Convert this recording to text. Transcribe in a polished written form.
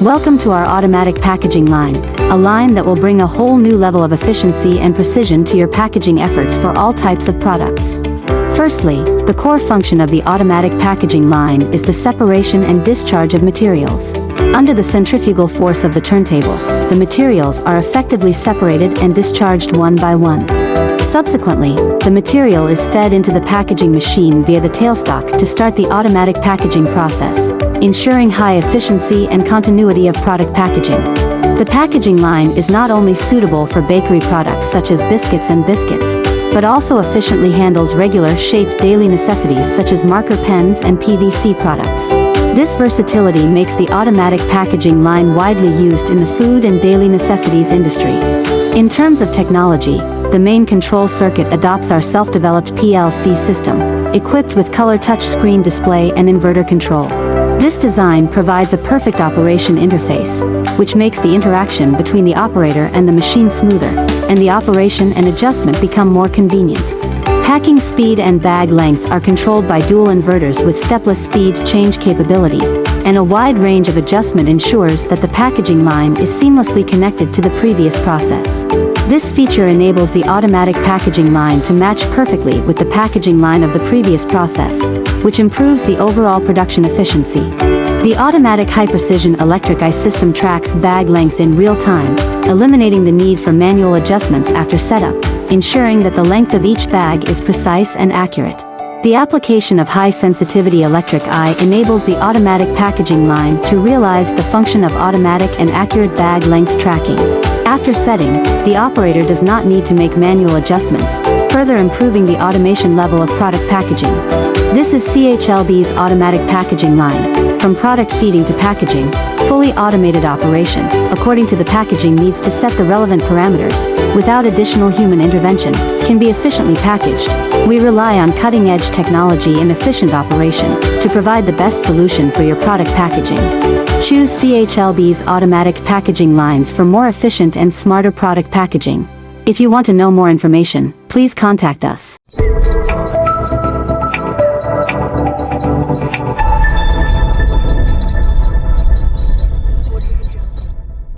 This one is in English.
Welcome to our automatic packaging line, a line that will bring a whole new level of efficiency and precision to your packaging efforts for all types of products. Firstly, the core function of the automatic packaging line is the separation and discharge of materials. Under the centrifugal force of the turntable, the materials are effectively separated and discharged one by one. Subsequently, the material is fed into the packaging machine via the tailstock to start the automatic packaging process, ensuring high efficiency and continuity of product packaging. The packaging line is not only suitable for bakery products such as biscuits and biscuits, but also efficiently handles regular shaped daily necessities such as marker pens and PVC products. This versatility makes the automatic packaging line widely used in the food and daily necessities industry. In terms of technology, the main control circuit adopts our self-developed PLC system, equipped with color touchscreen display and inverter control. This design provides a perfect operation interface, which makes the interaction between the operator and the machine smoother, and the operation and adjustment become more convenient. Packing speed and bag length are controlled by dual inverters with stepless speed change capability, and a wide range of adjustment ensures that the packaging line is seamlessly connected to the previous process. This feature enables the automatic packaging line to match perfectly with the packaging line of the previous process, which improves the overall production efficiency. The automatic high-precision electric eye system tracks bag length in real time, eliminating the need for manual adjustments after setup, ensuring that the length of each bag is precise and accurate. The application of high-sensitivity electric eye enables the automatic packaging line to realize the function of automatic and accurate bag length tracking. After setting, the operator does not need to make manual adjustments, further improving the automation level of product packaging. This is CHLB's automatic packaging line, from product feeding to packaging, fully automated operation, according to the packaging needs to set the relevant parameters, without additional human intervention, can be efficiently packaged. We rely on cutting-edge technology and efficient operation to provide the best solution for your product packaging. Choose CHLB's automatic packaging lines for more efficient and smarter product packaging. If you want to know more information, please contact us.